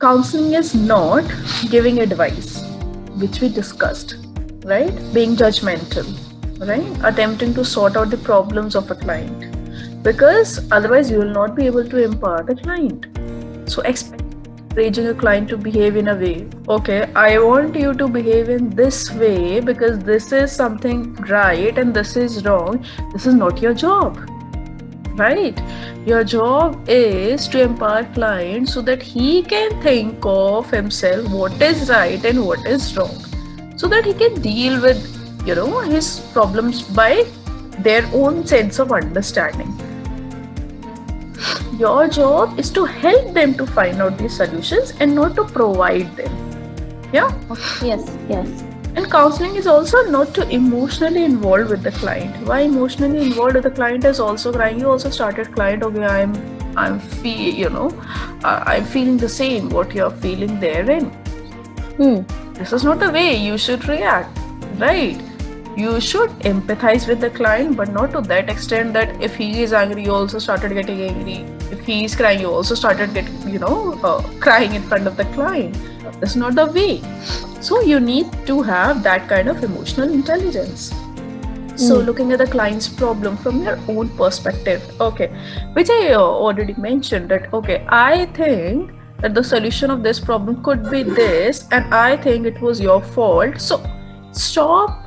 Counseling is not giving advice, which we discussed, right? Being judgmental, right? Attempting to sort out the problems of a client, because otherwise you will not be able to empower the client. So encouraging a client to behave in a way, okay, I want you to behave in this way because this is something right and this is wrong. This is not your job, right? Your job is to empower client so that he can think of himself what is right and what is wrong, so that he can deal with his problems by their own sense of understanding. Your job is to help them to find out these solutions and not to provide them. Yeah? Yes. And counseling is also not to emotionally involved with the client. Why emotionally involved with the client is also crying? You also started client, okay, I'm feeling the same what you're feeling therein. This is not the way you should react, right? You should empathize with the client, but not to that extent that if he is angry, you also started getting angry. If he is crying, you also started getting, crying in front of the client. That's not the way. So you need to have that kind of emotional intelligence. So looking at the client's problem from your own perspective, okay, which I already mentioned that, okay, I think that the solution of this problem could be this, and I think it was your fault. So stop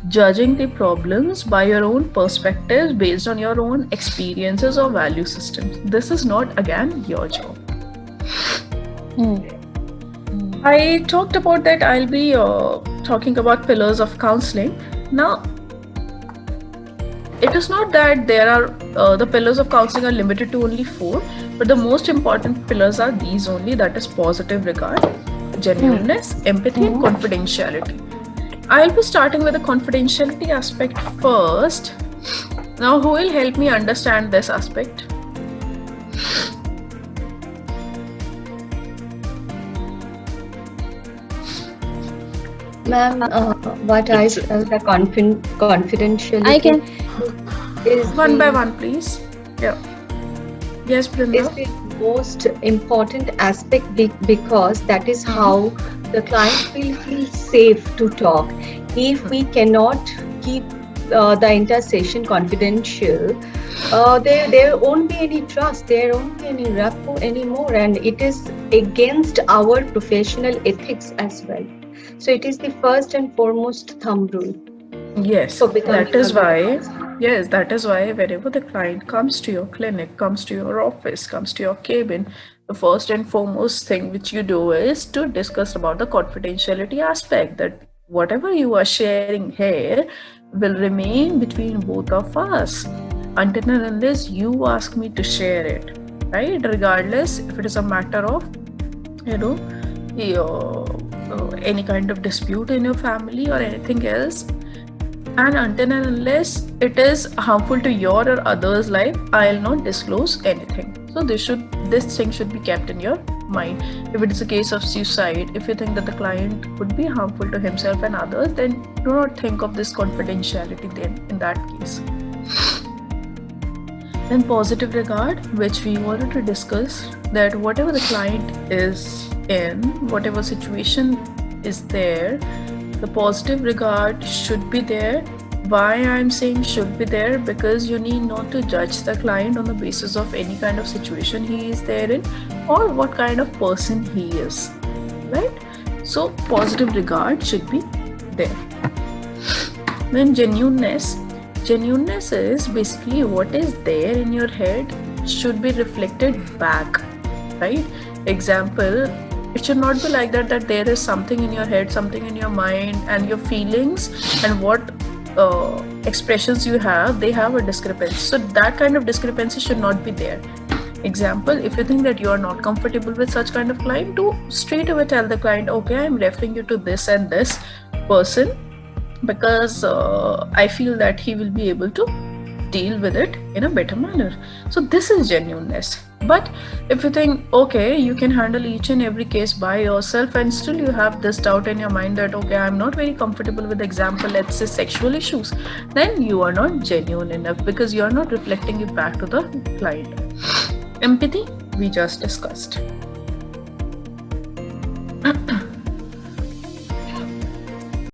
judging the problems by your own perspectives based on your own experiences or value systems. This is not, again, your job. I talked about that. I'll be talking about pillars of counseling. Now, it is not that there are the pillars of counseling are limited to only 4, but the most important pillars are these only, that is positive regard, genuineness, empathy, and confidentiality. I'll be starting with the confidentiality aspect first. Now, who will help me understand this aspect? Ma'am, what I felt the confidentiality. I can. Is one by one, please. Yeah. Yes, Brinda. Is the most important aspect because that is how the client will feel safe to talk. If we cannot keep the entire session confidential, there won't be any trust, there won't be any rapport anymore, and it is against our professional ethics as well. So it is the first and foremost thumb rule. Yes, that is why whenever the client comes to your clinic, comes to your office, comes to your cabin, the first and foremost thing which you do is to discuss about the confidentiality aspect, that whatever you are sharing here will remain between both of us until and unless you ask me to share it, right? Regardless if it is a matter of, any kind of dispute in your family or anything else, and until and unless it is harmful to your or others' life, I'll not disclose anything. So this thing should be kept in your mind. If it is a case of suicide, if you think that the client could be harmful to himself and others, then do not think of this confidentiality then in that case. Then positive regard, which we wanted to discuss, that whatever the client is in, whatever situation is there, the positive regard should be there. Why I'm saying should be there? Because you need not to judge the client on the basis of any kind of situation he is there in or what kind of person he is, right? So positive regard should be there. Then genuineness is basically what is there in your head should be reflected back, right? Example, it should not be like that there is something in your head, something in your mind, and your feelings and what expressions you have, they have a discrepancy. So that kind of discrepancy should not be there. Example, if you think that you are not comfortable with such kind of client, do straight away tell the client, okay, I'm referring you to this and this person because I feel that he will be able to deal with it in a better manner. So this is genuineness. But if you think, okay, you can handle each and every case by yourself and still you have this doubt in your mind that, okay, I'm not very comfortable with, example, let's say sexual issues, then you are not genuine enough because you are not reflecting it back to the client. Empathy, we just discussed.